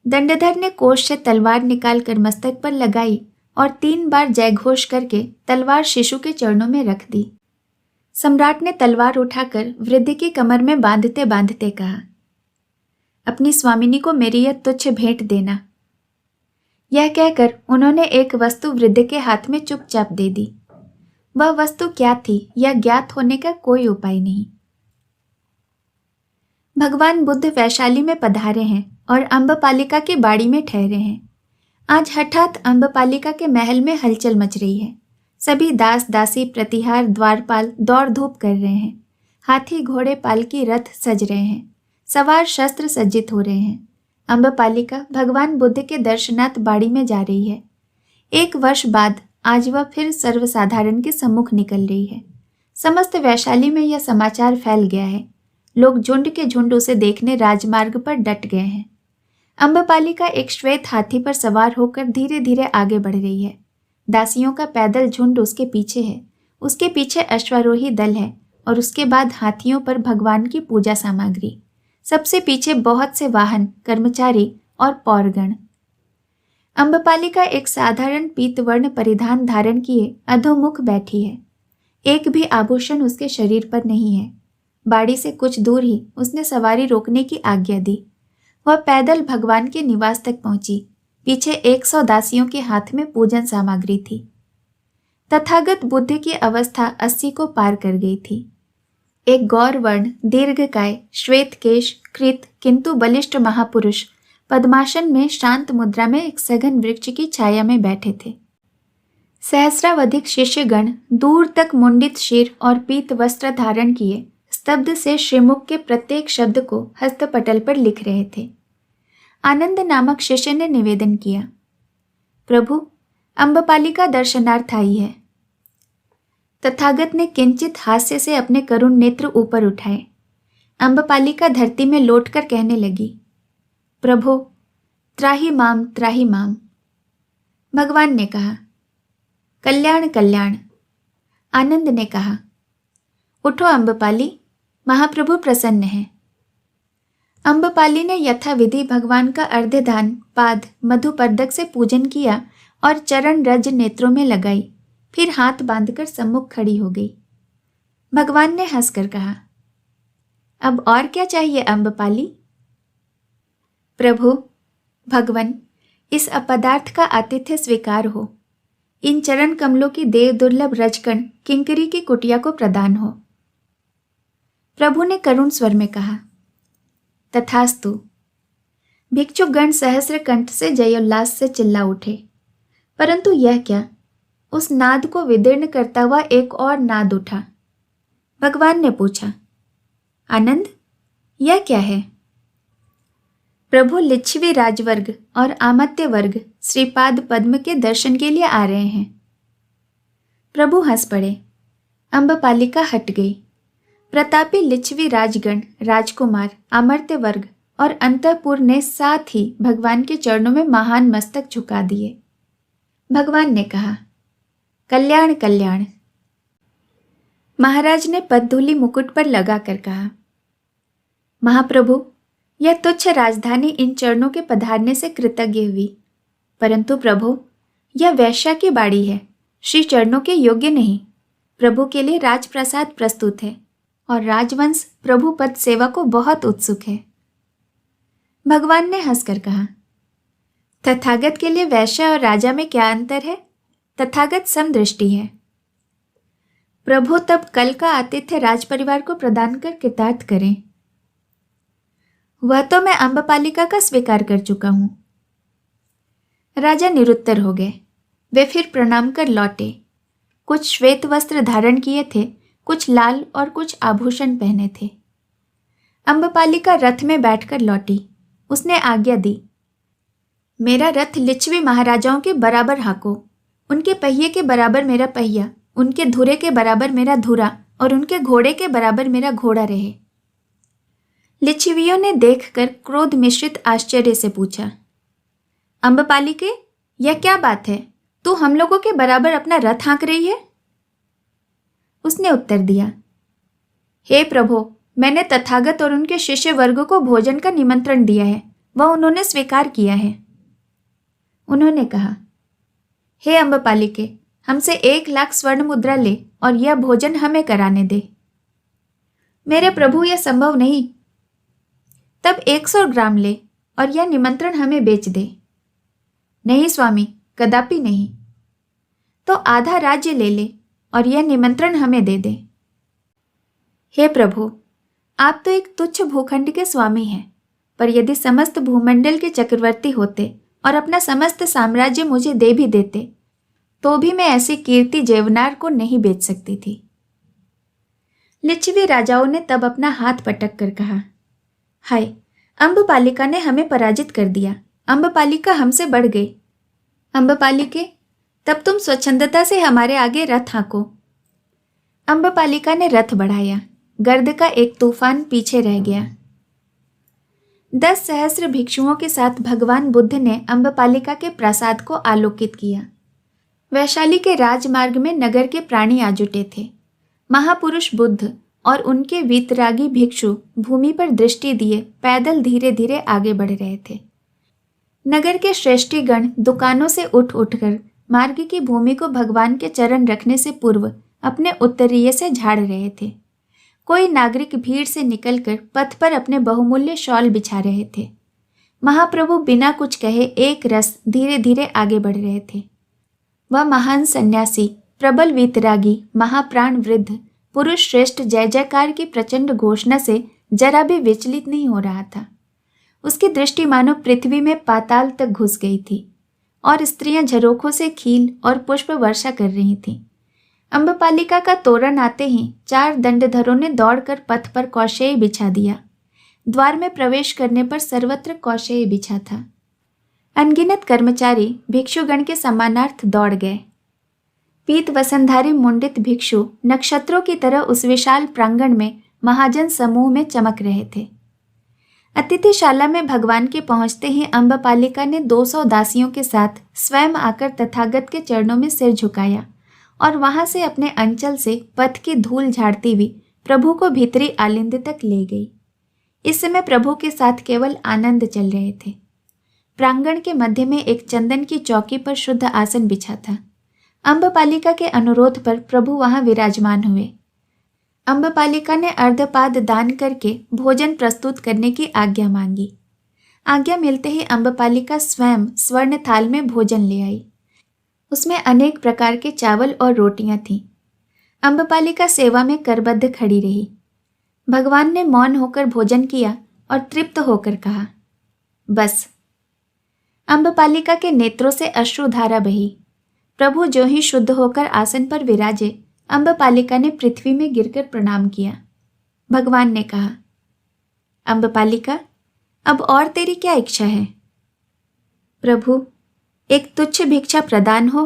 दंडधर ने कोष से तलवार निकालकर मस्तक पर लगाई और 3 बार जयघोष करके तलवार शिशु के चरणों में रख दी। सम्राट ने तलवार उठाकर वृद्ध की कमर में बांधते बांधते कहा, अपनी स्वामिनी को मेरी यह तुच्छ भेंट देना। यह कहकर उन्होंने एक वस्तु वृद्ध के हाथ में चुपचाप दे दी। वह वस्तु क्या थी यह ज्ञात होने का कोई उपाय नहीं। भगवान बुद्ध वैशाली में पधारे हैं और अम्बपालिका की बाड़ी में ठहरे हैं। आज हठात अम्बपालिका के महल में हलचल मच रही है। सभी दास दासी, प्रतिहार, द्वारपाल दौड़ धूप कर रहे हैं। हाथी, घोड़े, पालकी, रथ सज रहे हैं। सवार शस्त्र सज्जित हो रहे हैं। अम्बपालिका भगवान बुद्ध के दर्शनार्थ बाड़ी में जा रही है। 1 वर्ष बाद आज वह फिर सर्वसाधारण के सम्मुख निकल रही है। समस्त वैशाली में यह समाचार फैल गया है। लोग झुंड के झुंड उसे देखने राजमार्ग पर डट गए हैं। अम्बपालिका एक श्वेत हाथी पर सवार होकर धीरे धीरे आगे बढ़ रही है। दासियों का पैदल झुंड उसके पीछे है। उसके पीछे अश्वारोही दल है और उसके बाद हाथियों पर भगवान की पूजा सामग्री। सबसे पीछे बहुत से वाहन, कर्मचारी और पौरगण। अम्बपालिका एक साधारण पीतवर्ण परिधान धारण किए अधोमुख बैठी है। एक भी आभूषण उसके शरीर पर नहीं है। बाड़ी से कुछ दूर ही उसने सवारी रोकने की आज्ञा दी। वह पैदल भगवान के निवास तक पहुंची। पीछे 100 दासियों के हाथ में पूजन सामग्री थी। तथागत बुद्ध की अवस्था 80 को पार कर गई थी। एक गौरवर्ण, दीर्घकाय, श्वेत केश, कृत किंतु बलिष्ठ महापुरुष पद्मासन में शांत मुद्रा में एक सघन वृक्ष की छाया में बैठे थे। सहस्रावधिक शिष्यगण दूर तक मुंडित शिर और पीत वस्त्र धारण किए स्तब्ध से श्रीमुख के प्रत्येक शब्द को हस्तपटल पर लिख रहे थे। आनंद नामक शिष्य ने निवेदन किया, प्रभु, अम्बपालिका दर्शनार्थ आई है। तथागत ने किंचित हास्य से अपने करुण नेत्र ऊपर उठाए। अम्बपालिका धरती में लौटकर कहने लगी, प्रभु, त्राहि माम त्राहि माम। भगवान ने कहा, कल्याण कल्याण। आनंद ने कहा, उठो अम्बपाली, महाप्रभु प्रसन्न हैं। अम्बपाली ने यथाविधि भगवान का अर्धदान पाद मधुपर्दक से पूजन किया और चरण रज नेत्रों में लगाई। फिर हाथ बांधकर सम्मुख खड़ी हो गई। भगवान ने हंसकर कहा, अब और क्या चाहिए अम्बपाली? प्रभु, भगवन, इस अपदार्थ का आतिथ्य स्वीकार हो। इन चरण कमलों की देव दुर्लभ रजकण किंकरी की कुटिया को प्रदान हो। प्रभु ने करुण स्वर में कहा, तथास्तु। भिक्षुगण सहस्र कंठ से जयोल्लास से चिल्ला उठे। परंतु यह क्या? उस नाद को विदीर्ण करता हुआ एक और नाद उठा। भगवान ने पूछा, आनंद, यह क्या है? प्रभु लिच्छवी राजवर्ग और आमत्य वर्ग श्रीपाद पद्म के दर्शन के लिए आ रहे हैं। प्रभु हंस पड़े। अम्बपालिका हट गई। प्रतापी लिच्छवी राजगण, राजकुमार, अमर्त्य वर्ग और अंतःपुर ने साथ ही भगवान के चरणों में महान मस्तक झुका दिए। भगवान ने कहा, कल्याण कल्याण। महाराज ने पद्धूलि मुकुट पर लगाकर कहा, महाप्रभु, यह तुच्छ राजधानी इन चरणों के पधारने से कृतज्ञ हुई। परंतु प्रभु, यह वैश्या की बाड़ी है, श्री चरणों के योग्य नहीं। प्रभु के लिए राजप्रसाद प्रस्तुत है और राजवंश प्रभु पद सेवा को बहुत उत्सुक है। भगवान ने हंसकर कहा, तथागत के लिए वैश्य और राजा में क्या अंतर है? तथागत समदृष्टि है। प्रभु तब कल का आतिथ्य राजपरिवार को प्रदान कर कृतार्थ करें। वह तो मैं अम्बपालिका का स्वीकार कर चुका हूं। राजा निरुत्तर हो गए। वे फिर प्रणाम कर लौटे। कुछ श्वेत वस्त्र धारण किए थे, कुछ लाल और कुछ आभूषण पहने थे। अम्बपालिका रथ में बैठकर लौटी। उसने आज्ञा दी, मेरा रथ लिच्छवी महाराजाओं के बराबर हाको, उनके पहिए के बराबर मेरा पहिया, उनके धुरे के बराबर मेरा धुरा और उनके घोड़े के बराबर मेरा घोड़ा रहे। लिच्छवियों ने देखकर क्रोध मिश्रित आश्चर्य से पूछा, अम्बपालिके, यह क्या बात है? तू हम लोगों के बराबर अपना रथ हाँक रही है? उसने उत्तर दिया, हे प्रभु, मैंने तथागत और उनके शिष्य वर्ग को भोजन का निमंत्रण दिया है, वह उन्होंने स्वीकार किया है। उन्होंने कहा, हे अम्बपालिके, हमसे 1,00,000 स्वर्ण मुद्रा ले और यह भोजन हमें कराने दे। मेरे प्रभु, यह संभव नहीं। तब 100 ग्राम ले और यह निमंत्रण हमें बेच दे। नहीं स्वामी, कदापि नहीं। तो आधा राज्य ले ले और यह निमंत्रण हमें दे दे। हे प्रभु, आप तो एक तुच्छ भूखंड के स्वामी हैं, पर यदि समस्त भूमंडल के चक्रवर्ती होते और अपना समस्त साम्राज्य मुझे दे भी देते, तो भी मैं ऐसी कीर्ति जेवनार को नहीं बेच सकती थी। लिच्छवी राजाओं ने तब अपना हाथ पटक कर कहा, हाय, अम्बपालिका ने हमें पराजित कर दिया। अम्बपालिका हमसे बढ़ गई। अम्बपालिके, तब तुम स्वच्छंदता से हमारे आगे रथ हाँको। अम्बपालिका ने रथ बढ़ाया। गर्द का एक तूफान पीछे रह गया। 10 सहस्र भिक्षुओं के साथ भगवान बुद्ध ने अम्बपालिका के प्रासाद को आलोकित किया। वैशाली के राजमार्ग में नगर के प्राणी आ जुटे थे। महापुरुष बुद्ध और उनके वीतरागी भिक्षु भूमि पर दृष्टि दिए पैदल धीरे धीरे आगे बढ़ रहे थे। नगर के श्रेष्ठीगण दुकानों से उठ उठकर मार्ग की भूमि को भगवान के चरण रखने से पूर्व अपने उत्तरीय से झाड़ रहे थे। कोई नागरिक भीड़ से निकलकर पथ पर अपने बहुमूल्य शॉल बिछा रहे थे। महाप्रभु बिना कुछ कहे एक रस धीरे धीरे आगे बढ़ रहे थे। वह महान सन्यासी, प्रबल वीतरागी, महाप्राण वृद्ध पुरुष श्रेष्ठ जय जयकार की प्रचंड घोषणा से जरा भी विचलित नहीं हो रहा था। उसकी दृष्टि मानो पृथ्वी में पाताल तक घुस गई थी और स्त्रियां झरोखों से खील और पुष्प वर्षा कर रही थीं। अम्बपालिका का तोरण आते ही 4 दंडधरों ने दौड़कर पथ पर कौशेय बिछा दिया। द्वार में प्रवेश करने पर सर्वत्र कौशेय बिछा था। अनगिनत कर्मचारी भिक्षुगण के सम्मानार्थ दौड़ गए। पीत वसनधारी मुंडित भिक्षु नक्षत्रों की तरह उस विशाल प्रांगण में महाजन समूह में चमक रहे थे। अतिथिशाला में भगवान के पहुंचते ही अम्बपालिका ने 200 दासियों के साथ स्वयं आकर तथागत के चरणों में सिर झुकाया और वहां से अपने अंचल से पथ की धूल झाड़ती हुई प्रभु को भीतरी आलिंद तक ले गई। इस समय प्रभु के साथ केवल आनंद चल रहे थे। प्रांगण के मध्य में एक चंदन की चौकी पर शुद्ध आसन बिछा था। अम्बपालिका के अनुरोध पर प्रभु वहां विराजमान हुए। अम्बपालिका ने अर्धपाद दान करके भोजन प्रस्तुत करने की आज्ञा मांगी। आज्ञा मिलते ही अम्बपालिका स्वयं स्वर्ण थाल में भोजन ले आई। उसमें अनेक प्रकार के चावल और रोटियां थीं। अम्बपालिका सेवा में करबद्ध खड़ी रही। भगवान ने मौन होकर भोजन किया और तृप्त होकर कहा, बस। अम्बपालिका के नेत्रों से अश्रुधारा बही। प्रभु जो ही शुद्ध होकर आसन पर विराजे, अम्बपालिका ने पृथ्वी में गिरकर प्रणाम किया। भगवान ने कहा, अम्बपालिका, अब और तेरी क्या इच्छा है? प्रभु, एक तुच्छ भिक्षा प्रदान हो।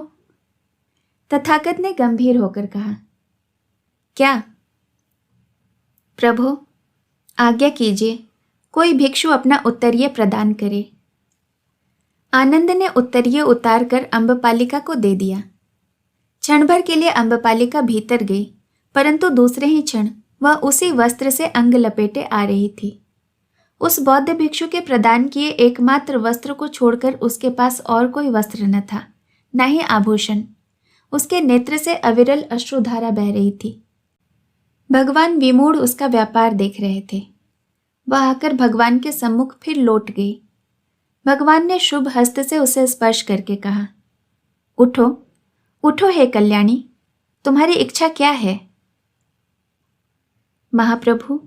तथागत ने गंभीर होकर कहा, क्या? प्रभु, आज्ञा कीजिए, कोई भिक्षु अपना उत्तरीय प्रदान करे। आनंद ने उत्तरीय उतार कर अम्बपालिका को दे दिया। क्षण भर के लिए अम्बपालिका भीतर गई, परंतु दूसरे ही क्षण वह उसी वस्त्र से अंग लपेटे आ रही थी। उस बौद्ध भिक्षु के प्रदान किए एकमात्र वस्त्र को छोड़कर उसके पास और कोई वस्त्र न था, न ही आभूषण। उसके नेत्र से अविरल अश्रुधारा बह रही थी। भगवान विमूढ़ उसका व्यापार देख रहे थे। वह आकर भगवान के सम्मुख फिर लौट गई। भगवान ने शुभ हस्त से उसे स्पर्श करके कहा, उठो, उठो हे कल्याणी, तुम्हारी इच्छा क्या है? महाप्रभु,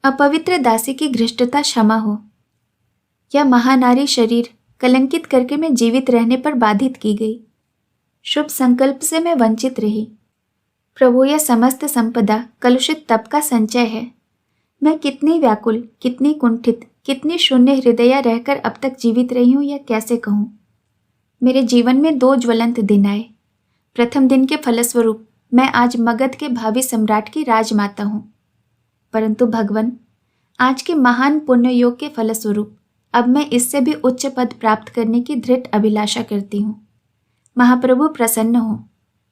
अपवित्र दासी की घृष्टता क्षमा हो। यह महानारी शरीर कलंकित करके मैं जीवित रहने पर बाधित की गई। शुभ संकल्प से मैं वंचित रही। प्रभु, यह समस्त संपदा कलुषित तप का संचय है। मैं कितनी व्याकुल, कितनी कुंठित, कितनी शून्य हृदया रहकर अब तक जीवित रही हूँ, यह कैसे कहूँ। मेरे जीवन में 2 ज्वलंत दिन आए। प्रथम दिन के फलस्वरूप मैं आज मगध के भावी सम्राट की राजमाता हूँ, परंतु भगवान, आज के महान पुण्य योग के फलस्वरूप अब मैं इससे भी उच्च पद प्राप्त करने की दृढ़ अभिलाषा करती हूँ। महाप्रभु प्रसन्न हो।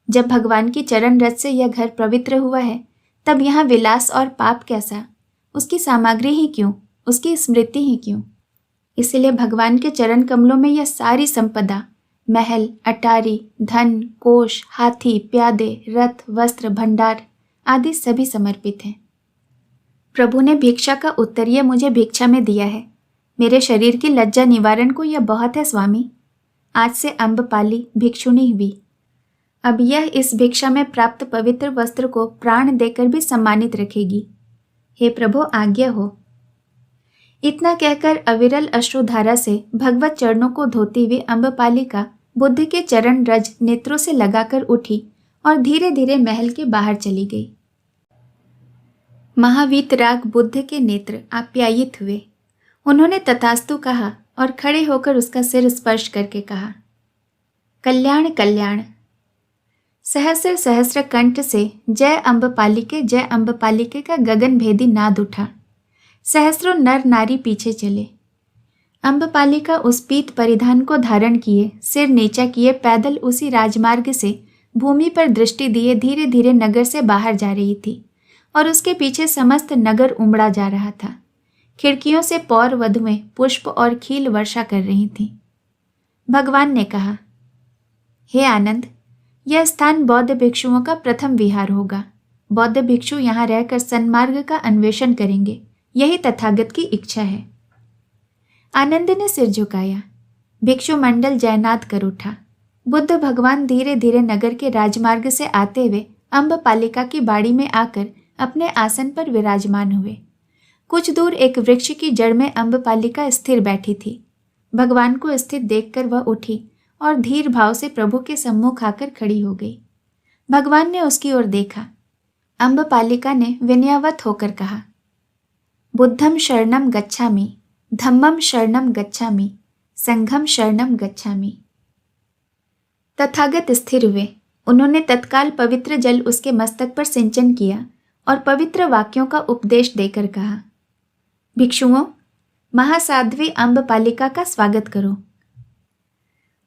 जब भगवान की चरण रज से यह घर पवित्र हुआ है, तब यहाँ विलास और पाप कैसा? उसकी सामग्री ही क्यों, उसकी स्मृति ही क्यों? इसलिए भगवान के चरण कमलों में यह सारी संपदा, महल, अटारी, धन, कोष, हाथी, प्यादे, रथ, वस्त्र, भंडार आदि सभी समर्पित हैं। प्रभु ने भिक्षा का उत्तरीय मुझे भिक्षा में दिया है। मेरे शरीर की लज्जा निवारण को यह बहुत है स्वामी। आज से अम्बपाली भिक्षुणी हुई। अब यह इस भिक्षा में प्राप्त पवित्र वस्त्र को प्राण देकर भी सम्मानित रखेगी। हे प्रभु, आज्ञा हो। इतना कहकर अविरल अश्रुधारा से भगवत चरणों को धोती हुई अम्बपालिका बुद्ध के चरण रज नेत्रों से लगाकर उठी और धीरे धीरे महल के बाहर चली गई। महावीतराग बुद्ध के नेत्र आप्यायित हुए। उन्होंने तथास्तु कहा और खड़े होकर उसका सिर स्पर्श करके कहा, कल्याण कल्याण। सहस्र सहस्र कंठ से जय अम्बपालिके का गगन भेदी नाद उठा। सहस्रों नर नारी पीछे चले। अम्बपालिका उस पीत परिधान को धारण किए, सिर नीचा किए पैदल उसी राजमार्ग से भूमि पर दृष्टि दिए धीरे धीरे नगर से बाहर जा रही थी और उसके पीछे समस्त नगर उमड़ा जा रहा था। खिड़कियों से पौर वधुएं पुष्प और खील वर्षा कर रही थीं। भगवान ने कहा, हे आनंद, यह स्थान बौद्ध भिक्षुओं का प्रथम विहार होगा। बौद्ध भिक्षु यहाँ रहकर सन्मार्ग का अन्वेषण करेंगे। यही तथागत की इच्छा है। आनंद ने सिर झुकाया। भिक्षु मंडल जयनाद कर उठा। बुद्ध भगवान धीरे धीरे नगर के राजमार्ग से आते हुए अम्बपालिका की बाड़ी में आकर अपने आसन पर विराजमान हुए। कुछ दूर एक वृक्ष की जड़ में अम्बपालिका स्थिर बैठी थी। भगवान को स्थिर देखकर वह उठी और धीर भाव से प्रभु के सम्मुख आकर खड़ी हो गई। भगवान ने उसकी ओर देखा। अम्बपालिका ने विनयावत होकर कहा, बुद्धम शरणम गच्छामि, धम्मम शरणम गच्छामि, संघम शरणम गच्छामि। तथागत स्थिर हुए। उन्होंने तत्काल पवित्र जल उसके मस्तक पर सिंचन किया और पवित्र वाक्यों का उपदेश देकर कहा, भिक्षुओं, महासाध्वी अम्बपालिका का स्वागत करो।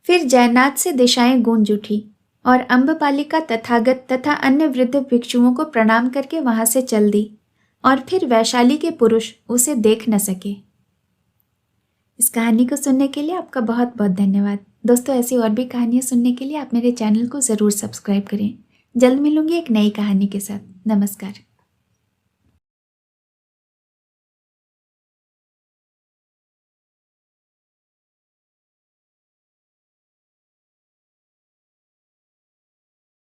फिर जयनाथ से दिशाएं गूंज उठी और अम्बपालिका तथागत तथा अन्य वृद्ध भिक्षुओं को प्रणाम करके वहां से चल दी और फिर वैशाली के पुरुष उसे देख न सके। इस कहानी को सुनने के लिए आपका बहुत बहुत धन्यवाद। दोस्तों, ऐसी और भी कहानियाँ सुनने के लिए आप मेरे चैनल को ज़रूर सब्सक्राइब करें। जल्द मिलूंगी एक नई कहानी के साथ। नमस्कार।